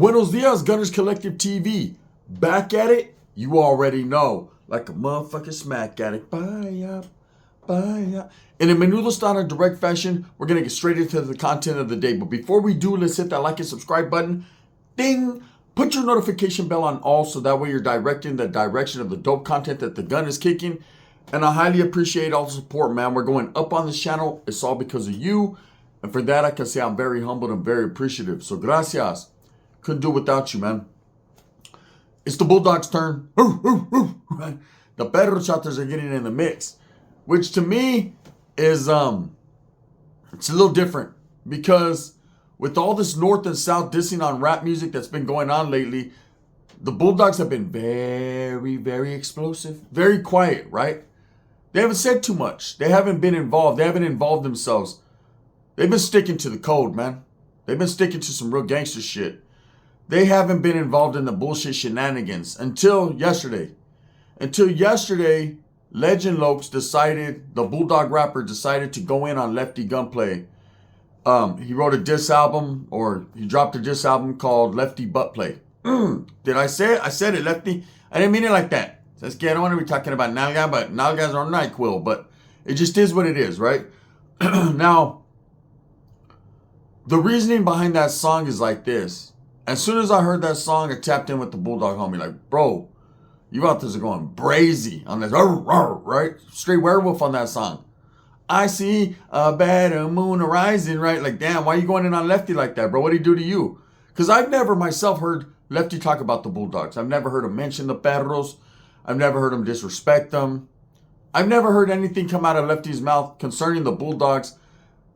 Buenos dias, Gunners Collective TV. Back at it? You already know. Like a motherfucking smack addict. Bye up, bye up. In a menudo style and direct fashion, we're going to get straight into the content of the day. But before we do, let's hit that like and subscribe button. Ding! Put your notification bell on all so that way you're directing the direction of the dope content that the gun is kicking. And I highly appreciate all the support, man. We're going up on this channel. It's all because of you. And for that, I can say I'm very humbled and very appreciative. So gracias. Couldn't do it without you, man. It's the Bulldogs' turn. The Perro Shotters are getting in the mix. Which to me is, it's a little different. Because with all this North and South dissing on rap music that's been going on lately, the Bulldogs have been very, very explosive. Very quiet, right? They haven't said too much. They haven't been involved. They haven't involved themselves. They've been sticking to the code, man. They've been sticking to some real gangster shit. They haven't been involved in the bullshit shenanigans until yesterday. Until yesterday, Legend Lokz decided, the Bulldog rapper decided to go in on Lefty Gunplay. He wrote a diss album, or he dropped a diss album called Lefty Butt Play. Did I say it? I said it, Lefty. I didn't mean it like that. I don't want to be talking about Nalga, but Nalgas are NyQuil, but it just is what it is, right? Now, the reasoning behind that song is like this. As soon as I heard that song, I tapped in with the Bulldog homie. Like, bro, you out there going brazy on this, right? Straight werewolf on that song. I see a better moon rising, right? Like, damn, why are you going in on Lefty like that, bro? What did he do to you? Because I've never myself heard Lefty talk about the Bulldogs. I've never heard him mention the Perros. I've never heard him disrespect them. I've never heard anything come out of Lefty's mouth concerning the Bulldogs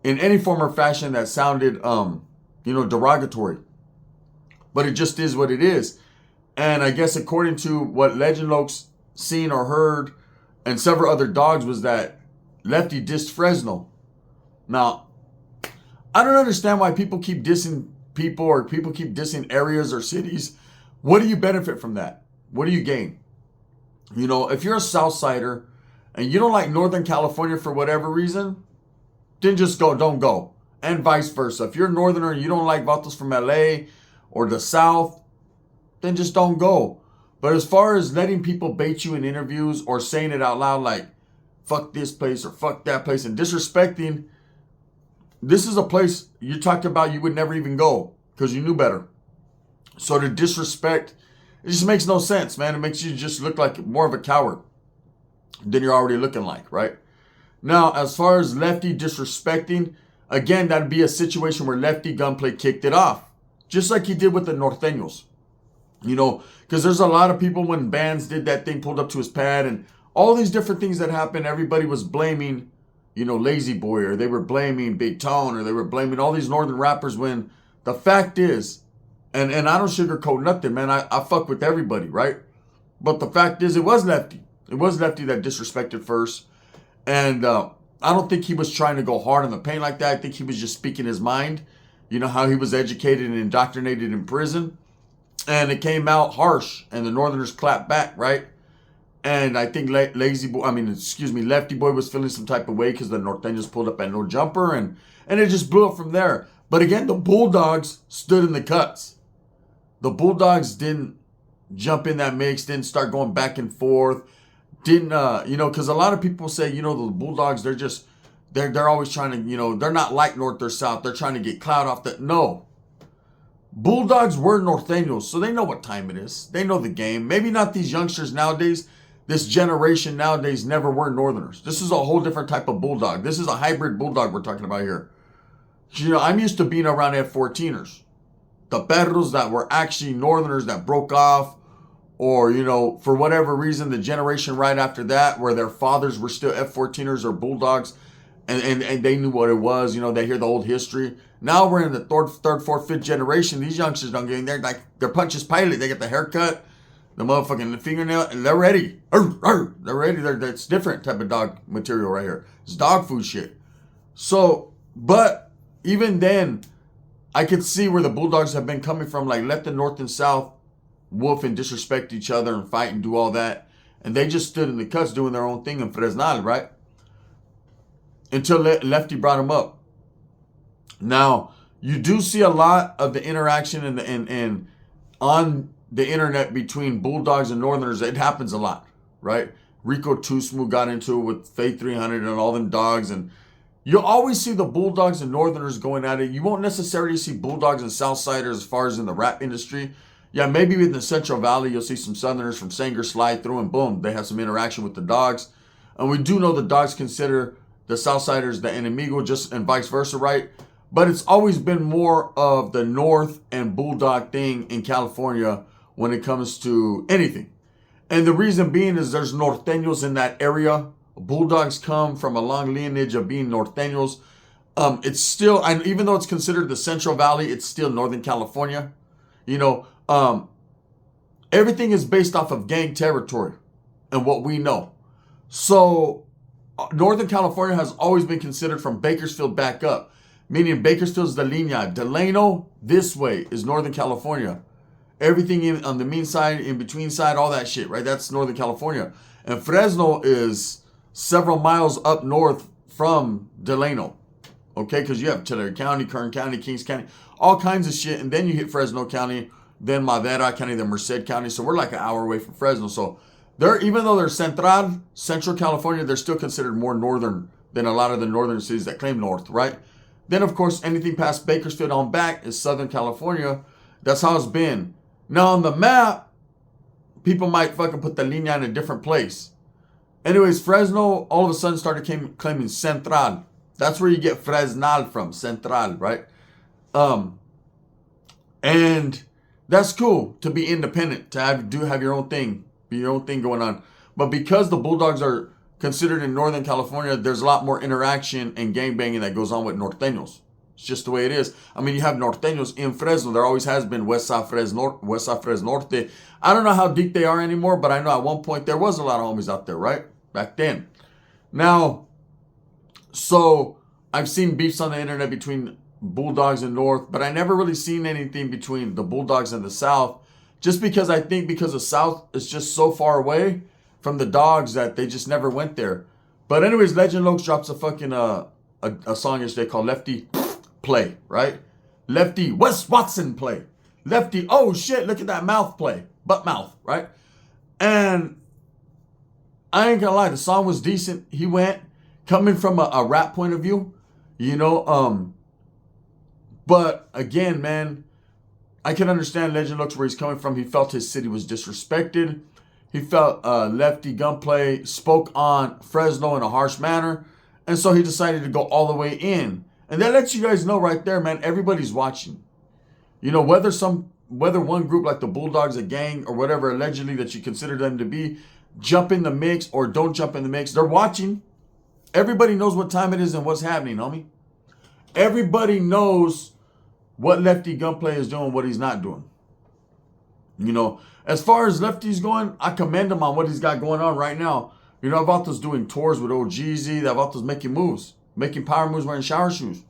in any form or fashion that sounded, derogatory. But it just is what it is. And I guess according to what Legend Lokz seen or heard and several other dogs was that Lefty dissed Fresno. Now, I don't understand why people keep dissing people or people keep dissing areas or cities. What do you benefit from that? What do you gain? You know, if you're a Southsider and you don't like Northern California for whatever reason, then just don't go. And vice versa. If you're a Northerner and you don't like Vatos from LA or the South, then just don't go. But as far as letting people bait you in interviews or saying it out loud like, fuck this place or fuck that place and disrespecting, this is a place you talked about you would never even go because you knew better. So to disrespect, it just makes no sense, man. It makes you just look like more of a coward than you're already looking like, right? Now, as far as Lefty disrespecting, again, that'd be a situation where Lefty Gunplay kicked it off. Just like he did with the Norteños. You know, because there's a lot of people when bands did that thing, pulled up to his pad and all these different things that happened, everybody was blaming, Lazy Boy, or they were blaming Big Tone, or they were blaming all these northern rappers when the fact is, and I don't sugarcoat nothing, man. I fuck with everybody, right? But the fact is, it was Lefty. It was Lefty that disrespected first. And I don't think he was trying to go hard on the paint like that. I think he was just speaking his mind. You know how he was educated and indoctrinated in prison. And it came out harsh. And the Northerners clapped back, right? And I think Lefty Boy was feeling some type of way because the Norteños pulled up at no jumper. And it just blew up from there. But again, the Bulldogs stood in the cuts. The Bulldogs didn't jump in that mix, didn't start going back and forth. Didn't, because a lot of people say, the Bulldogs, they're always trying to, they're not like North or South. They're trying to get clout off that. No. Bulldogs were Norteños, so they know what time it is. They know the game. Maybe not these youngsters nowadays. This generation nowadays never were Northerners. This is a whole different type of Bulldog. This is a hybrid Bulldog we're talking about here. I'm used to being around F-14ers. The Perros that were actually Northerners that broke off. Or, for whatever reason, the generation right after that, where their fathers were still F-14ers or Bulldogs, and they knew what it was. They hear the old history. Now we're in the third, fourth, fifth generation. These youngsters don't get in there. Like, they're Punch's Pilot. They get the haircut, the motherfucking fingernail, and they're ready. They're ready. That's different type of dog material right here. It's dog food shit. So, but even then, I could see where the Bulldogs have been coming from. Like, let the North and South wolf and disrespect each other and fight and do all that. And they just stood in the cuts doing their own thing in Fresnal, right? Until Lefty brought him up. Now, you do see a lot of the interaction and on the internet between Bulldogs and Northerners, it happens a lot, right? Rico Too Smooth got into it with Faith 300 and all them dogs, and you'll always see the Bulldogs and Northerners going at it. You won't necessarily see Bulldogs and Southsiders as far as in the rap industry. Yeah, maybe in the Central Valley, you'll see some Southerners from Sanger slide through, and boom, they have some interaction with the Dogs. And we do know the Dogs consider the Southsiders the enemigo, just and vice versa, right? But it's always been more of the North and Bulldog thing in California when it comes to anything. And the reason being is there's Norteños in that area. Bulldogs come from a long lineage of being Norteños. It's still, and even though it's considered the Central Valley, it's still Northern California. You know, everything is based off of gang territory and what we know. So Northern California has always been considered from Bakersfield back up, meaning Bakersfield's the linea. Delano this way is Northern California. Everything on the mean side, in between side, all that shit, right? That's Northern California. And Fresno is several miles up north from Delano, okay? Because you have Tulare County, Kern County, Kings County, all kinds of shit. And then you hit Fresno County, then Madera County, then Merced County. So we're like an hour away from Fresno. So they're, even though they're Central California, they're still considered more northern than a lot of the northern cities that claim north, right? Then, of course, anything past Bakersfield on back is Southern California. That's how it's been. Now, on the map, people might fucking put the linea in a different place. Anyways, Fresno all of a sudden started claiming Central. That's where you get Fresnal from, Central, right? And that's cool to be independent, to have your own thing, be your own thing going on. But because the Bulldogs are considered in Northern California, there's a lot more interaction and gangbanging that goes on with Norteños. It's just the way it is. I mean, you have Norteños in Fresno. There always has been West Side Fresno Norte. I don't know how deep they are anymore, but I know at one point there was a lot of homies out there, right? Back then. Now, so I've seen beefs on the internet between Bulldogs and North, but I never really seen anything between the Bulldogs and the South, just because I think because the South is just so far away from the Dogs that they just never went there. But anyways, Legend Lokz drops a fucking a song yesterday called Lefty Play, right? Lefty Wes Watson play. Lefty, oh shit, look at that mouth play. Butt mouth, right? And I ain't gonna lie, the song was decent. He went, coming from a rap point of view, you know, but again, man, I can understand Legend Lokz where he's coming from. He felt his city was disrespected. He felt Lefty Gunplay spoke on Fresno in a harsh manner. And so he decided to go all the way in. And that lets you guys know right there, man, everybody's watching. You know, whether one group like the Bulldogs, a gang, or whatever allegedly that you consider them to be, jump in the mix or don't jump in the mix, they're watching. Everybody knows what time it is and what's happening, homie. Everybody knows what Lefty Gunplay is doing, what he's not doing. You know, as far as Lefty's going, I commend him on what he's got going on right now. You know, Avato's doing tours with OGZ. Avato's making moves, making power moves wearing shower shoes.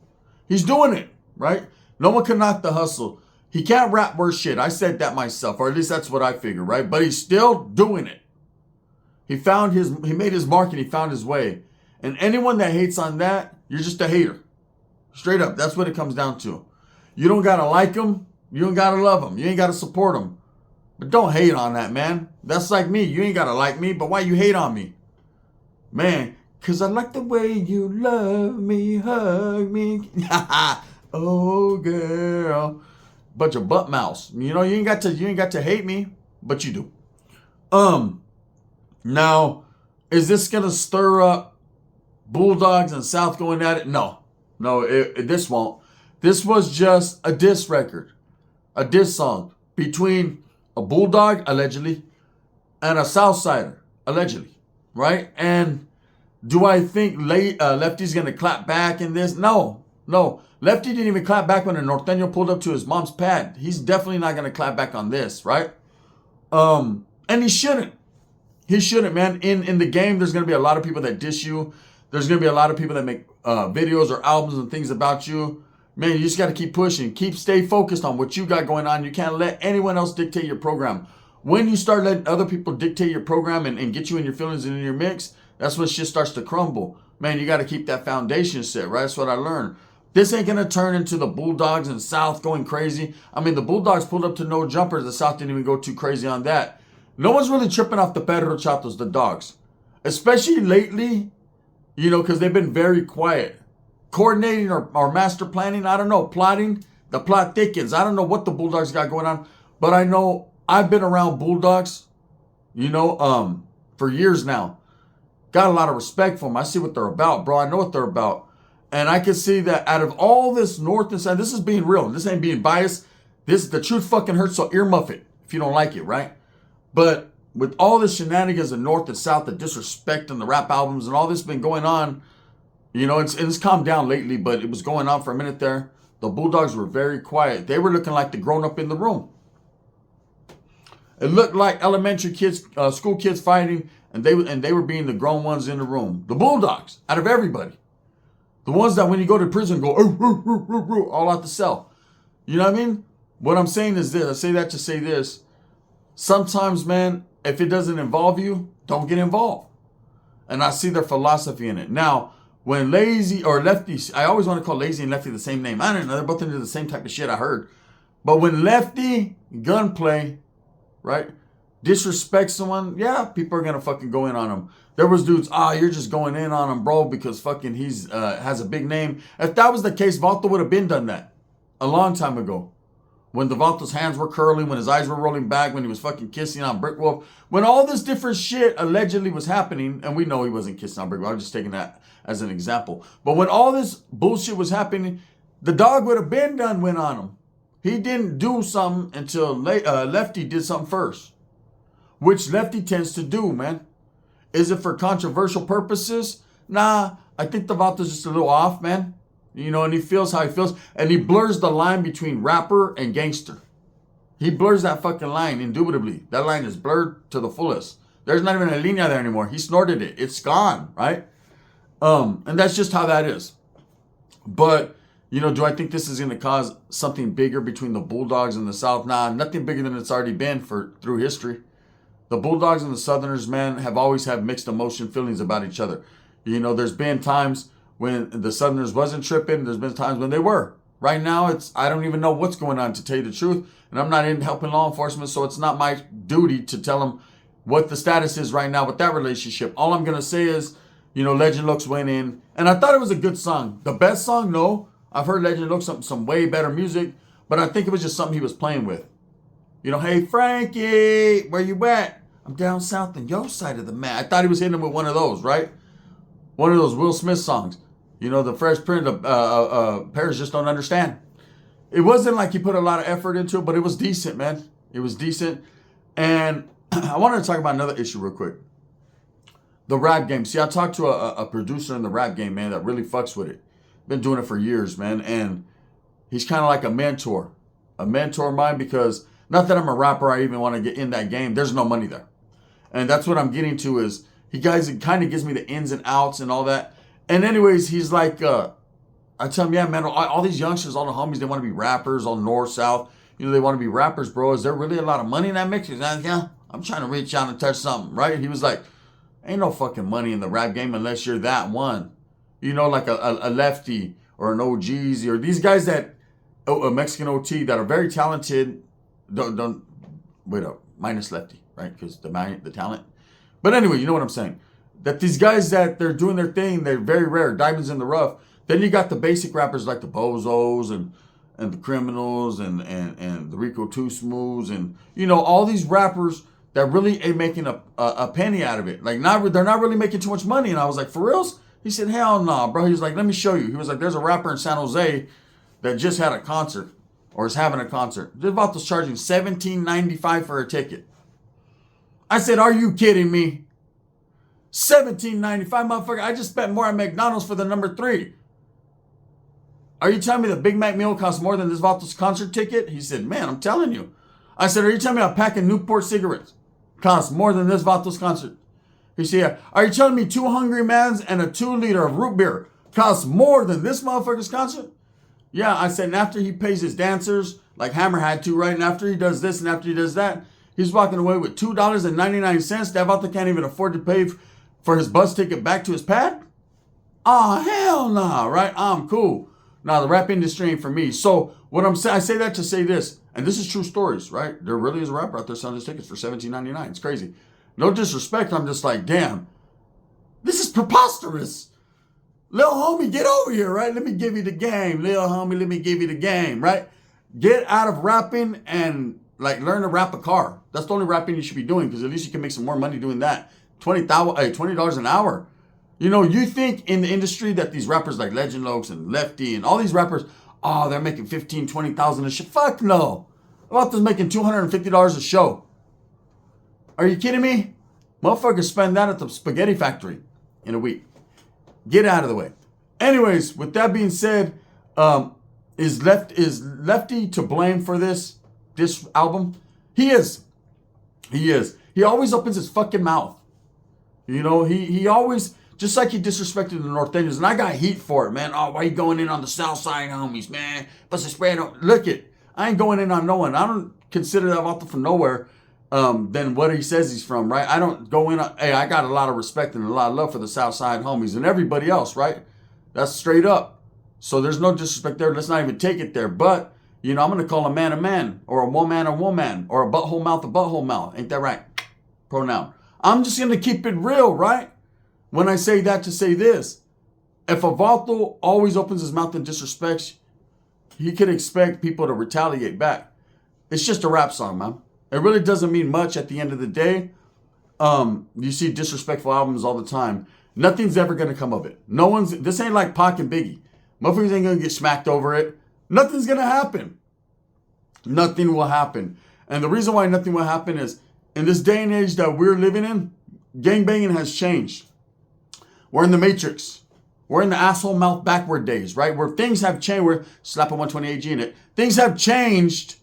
He's doing it, right? No one can knock the hustle. He can't rap worse shit. I said that myself, or at least that's what I figure, right? But he's still doing it. He made his mark and he found his way. And anyone that hates on that, you're just a hater. Straight up, that's what it comes down to. You don't gotta like him. You don't gotta love him. You ain't gotta support him. But don't hate on that, man. That's like me. You ain't gotta like me, but why you hate on me? Man, cause I like the way you love me, hug me. Oh, girl. Bunch of butt mouse. You know, you ain't got to hate me, but you do. Now, is this gonna stir up Bulldogs and South going at it? No, this won't. This was just a diss record, a diss song between a Bulldog, allegedly, and a Southsider, allegedly, right? And do I think Lefty's going to clap back in this? No. Lefty didn't even clap back when a Norteño pulled up to his mom's pad. He's definitely not going to clap back on this, right? And he shouldn't. He shouldn't, man. In the game, there's going to be a lot of people that diss you. There's going to be a lot of people that make videos or albums and things about you. Man, you just got to keep pushing. Stay focused on what you got going on. You can't let anyone else dictate your program. When you start letting other people dictate your program and get you in your feelings and in your mix, that's when shit starts to crumble. Man, you got to keep that foundation set, right? That's what I learned. This ain't going to turn into the Bulldogs and South going crazy. I mean, the Bulldogs pulled up to no jumpers. The South didn't even go too crazy on that. No one's really tripping off the Perro Chatos, the dogs. Especially lately, you know, because they've been very quiet. Coordinating or master planning, I don't know. Plotting, the plot thickens. I don't know what the Bulldogs got going on. But I know I've been around Bulldogs, you know, for years now. Got a lot of respect for them. I see what they're about, bro. I know what they're about. And I can see that out of all this north and south, this is being real. This ain't being biased. The truth fucking hurts, so earmuff it if you don't like it, right? But with all the shenanigans of north and south, the disrespect and the rap albums and all this been going on, you know, it's calmed down lately, but it was going on for a minute there. The Bulldogs were very quiet. They were looking like the grown-up in the room. It looked like elementary kids, school kids fighting, and they were being the grown ones in the room. The Bulldogs, out of everybody. The ones that when you go to prison go, all out the cell. You know what I mean? What I'm saying is this. I say that to say this. Sometimes, man, if it doesn't involve you, don't get involved. And I see their philosophy in it. Now, when Lazy or Lefty, I always want to call Lazy and Lefty the same name. I don't know. They're both into the same type of shit I heard. But when Lefty, Gunplay, right, disrespect someone, yeah, people are going to fucking go in on him. There was dudes, you're just going in on him, bro, because fucking he's has a big name. If that was the case, Vato would have been done that a long time ago. When the Vato's hands were curling, when his eyes were rolling back, when he was fucking kissing on Brick Wolf, when all this different shit allegedly was happening, and we know he wasn't kissing on Brick Wolf, I'm just taking that as an example. But when all this bullshit was happening, the dog would have been done went on him. He didn't do something until Lefty did something first, which Lefty tends to do, man. Is it for controversial purposes? Nah, I think the Vato's just a little off, man. You know, and he feels how he feels. And he blurs the line between rapper and gangster. He blurs that fucking line, indubitably. That line is blurred to the fullest. There's not even a linea there anymore. He snorted it. It's gone, right? And that's just how that is. But, you know, do I think this is going to cause something bigger between the Bulldogs and the South? Nah, nothing bigger than it's already been through history. The Bulldogs and the Southerners, man, have always had mixed emotion feelings about each other. You know, there's been times when the Southerners wasn't tripping. There's been times when they were. Right now, I don't even know what's going on, to tell you the truth. And I'm not in helping law enforcement, so it's not my duty to tell them what the status is right now with that relationship. All I'm going to say is, you know, Legend Lokz went in. And I thought it was a good song. The best song? No. I've heard Legend Lokz some way better music. But I think it was just something he was playing with. You know, hey, Frankie, where you at? I'm down south on your side of the map. I thought he was hitting him with one of those, right? One of those Will Smith songs. You know, the Fresh Prince of Paris Just Don't Understand. It wasn't like he put a lot of effort into it, but it was decent, man. It was decent. And I wanted to talk about another issue real quick. The rap game. See, I talked to a producer in the rap game, man, that really fucks with it. Been doing it for years, man. And he's kind of like a mentor. A mentor of mine because, not that I'm a rapper, I even want to get in that game. There's no money there. And that's what I'm getting to is, he kind of gives me the ins and outs and all that. And anyways, he's like, I tell him, yeah, man, all these youngsters, all the homies, they want to be rappers, all north, south. You know, they want to be rappers, bro. Is there really a lot of money in that mix? He's like, yeah, I'm trying to reach out and touch something, right? He was like, ain't no fucking money in the rap game unless you're that one. You know, like a Lefty or an OGs or these guys that, a Mexican OT that are very talented. Don't wait up, minus Lefty, right? Because the talent. But anyway, you know what I'm saying. That these guys that they're doing their thing, they're very rare, diamonds in the rough. Then you got the basic rappers like the Bozos and the Criminals and the Rico Two Smooths and, you know, all these rappers that really ain't making a penny out of it. Like, they're not really making too much money. And I was like, for reals? He said, hell no, bro. He was like, let me show you. He was like, there's a rapper in San Jose that just had a concert or is having a concert. They're about to charging $17.95 for a ticket. I said, are you kidding me? $17.95, motherfucker. I just spent more at McDonald's for the number 3. Are you telling me the Big Mac meal costs more than this Vatos concert ticket? He said, man, I'm telling you. I said, are you telling me a pack of Newport cigarettes costs more than this Vatos concert? He said, yeah. Are you telling me 2 Hungry Mans and a 2-liter of root beer costs more than this motherfucker's concert? Yeah, I said, and after he pays his dancers, like Hammer had to, right? And after he does this and after he does that, he's walking away with $2.99. That Vato can't even afford to pay for his bus ticket back to his pad? Oh, hell no, right? I'm cool. Now, the rap industry ain't for me. So, what I'm saying, I say that to say this, and this is true stories, right? There really is a rapper out there selling his tickets for $17.99. It's crazy. No disrespect, I'm just like, damn, this is preposterous. Little homie, get over here, right? Let me give you the game. Little homie, let me give you the game, right? Get out of rapping and like learn to rap a car. That's the only rapping you should be doing, because at least you can make some more money doing that. $20 an hour. You know, you think in the industry that these rappers like Legend Lokz and Lefty and all these rappers, oh, they're making $15,000, $20,000 a show. Fuck no. About this making $250 a show. Are you kidding me? Motherfuckers spend that at the spaghetti factory in a week. Get out of the way. Anyways, with that being said, is Lefty to blame for this album? He is. He is. He always opens his fucking mouth. You know, he always, just like he disrespected the North Enders, and I got heat for it, man. Oh, why you going in on the South Side homies, man? But the spread, look it. I ain't going in on no one. I don't consider that out from nowhere than what he says he's from, right? I don't go in on, hey, I got a lot of respect and a lot of love for the South Side homies and everybody else, right? That's straight up. So there's no disrespect there. Let's not even take it there. But, you know, I'm going to call a man, or a woman, or a butthole mouth. Ain't that right? Pronoun. I'm just going to keep it real, right? When I say that to say this. If a vato always opens his mouth and disrespects, he can expect people to retaliate back. It's just a rap song, man. It really doesn't mean much at the end of the day. You see disrespectful albums all the time. Nothing's ever going to come of it. This ain't like Pac and Biggie. Motherfuckers ain't going to get smacked over it. Nothing's going to happen. Nothing will happen. And the reason why nothing will happen is, in this day and age that we're living in, gangbanging has changed. We're in the Matrix. We're in the asshole mouth backward days, right? Where things have changed. We're slapping 128G in it. Things have changed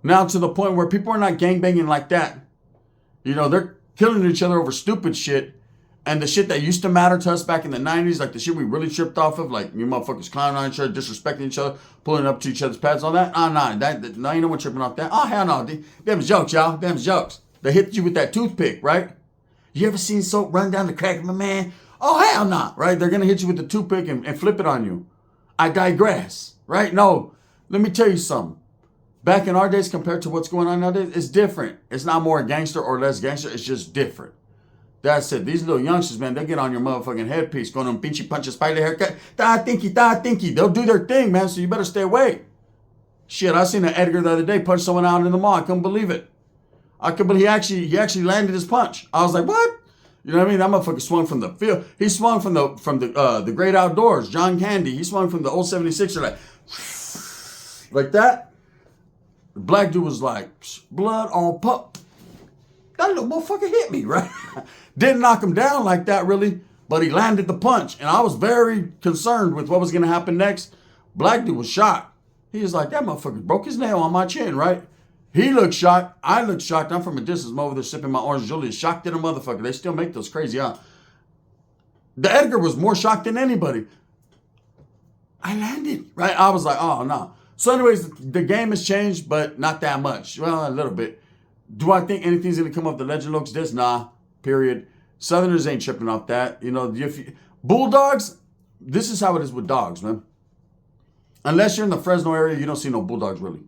now to the point where people are not gangbanging like that. You know, they're killing each other over stupid shit. And the shit that used to matter to us back in the 90s, like the shit we really tripped off of, like you motherfuckers clowning on each other, disrespecting each other, pulling up to each other's pads, all that. No, ain't no one tripping off that. Oh, hell no. Them's jokes, y'all. Them's jokes. They hit you with that toothpick, right? You ever seen soap run down the crack of my man? Oh, hell no, right? They're going to hit you with the toothpick and flip it on you. I digress, right? No, let me tell you something. Back in our days compared to what's going on nowadays, it's different. It's not more gangster or less gangster. It's just different. That's it. These little youngsters, man, they get on your motherfucking headpiece, going on pinchy punch a spider haircut. Da thinky. They'll do their thing, man, so you better stay away. Shit, I seen an Edgar the other day punch someone out in the mall. I couldn't believe it. He actually landed his punch. I was like, what? You know what I mean? That motherfucker swung from the field. He swung from the great outdoors. John Candy. He swung from the old 76er like that. The black dude was like, blood on pup. That little motherfucker hit me, right? Didn't knock him down like that, really, but he landed the punch. And I was very concerned with what was going to happen next. Black dude was shocked. He was like, that motherfucker broke his nail on my chin, right? He looked shocked. I looked shocked. I'm from a distance. I'm over there sipping my orange Julius. Shocked at a motherfucker. They still make those crazy, huh? The Edgar was more shocked than anybody. I landed, right? I was like, oh, no. So anyways, the game has changed, but not that much. Well, a little bit. Do I think anything's going to come up the Legend Lokz this? Nah, period. Southerners ain't tripping off that. You know, Bulldogs, this is how it is with dogs, man. Unless you're in the Fresno area, you don't see no Bulldogs, really.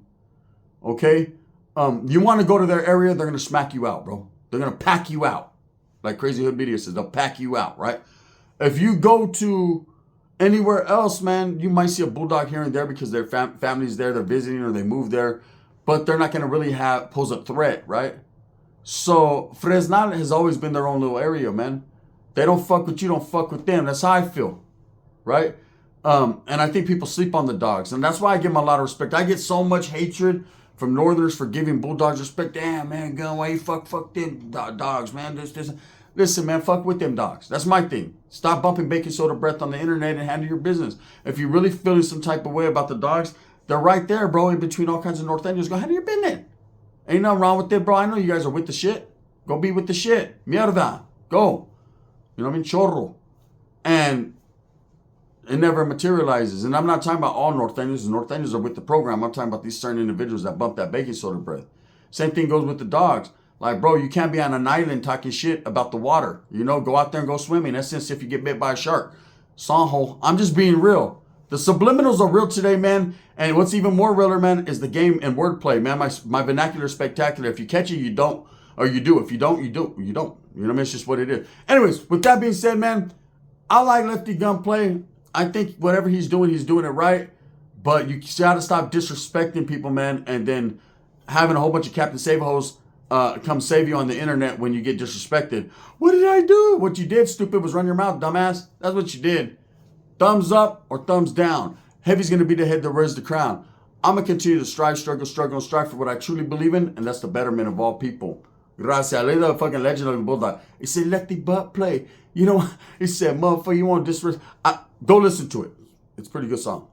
Okay? You want to go to their area, they're going to smack you out, bro. They're going to pack you out. Like Crazy Hood Media says, they'll pack you out, right? If you go to anywhere else, man, you might see a Bulldog here and there because their family's there, they're visiting, or they move there. But they're not going to really pose a threat, right? So Fresnal has always been their own little area, man. They don't fuck with you, don't fuck with them. That's how I feel, right? And I think people sleep on the dogs. And that's why I give them a lot of respect. I get so much hatred from Northerners for giving Bulldogs respect. Damn, man, gun, why you fuck them dogs, man? This. Listen, man, fuck with them dogs. That's my thing. Stop bumping baking soda breath on the internet and handle your business. If you're really feeling some type of way about the dogs, they're right there, bro, in between all kinds of North Enders. Go handle your business. Ain't nothing wrong with it, bro. I know you guys are with the shit. Go be with the shit. Mierda. Go. You know what I mean? Chorro. And it never materializes. And I'm not talking about all North Enders. The North Enders are with the program. I'm talking about these certain individuals that bump that baking soda breath. Same thing goes with the dogs. Like, bro, you can't be on an island talking shit about the water. You know, go out there and go swimming. That's since if you get bit by a shark. Sanho. I'm just being real. The subliminals are real today, man. And what's even more realer, man, is the game and wordplay, man. My vernacular is spectacular. If you catch it, you don't. Or you do. If you don't, you do. You don't. You know what I mean? It's just what it is. Anyways, with that being said, man, I like Lefty Gunplay. I think whatever he's doing it right. But you gotta stop disrespecting people, man, and then having a whole bunch of Captain Save-A-Hoes come save you on the internet when you get disrespected. What did I do? What you did, stupid, was run your mouth, dumbass. That's what you did. Thumbs up or thumbs down. Heavy's going to be the head that wears the crown. I'm going to continue to strive, struggle, and strive for what I truly believe in, and that's the betterment of all people. Gracias. I laid the fucking legend of the Bulldog. He said, Lefty butt play. You know, he said, motherfucker, you want disrespect. Go listen to it. It's a pretty good song.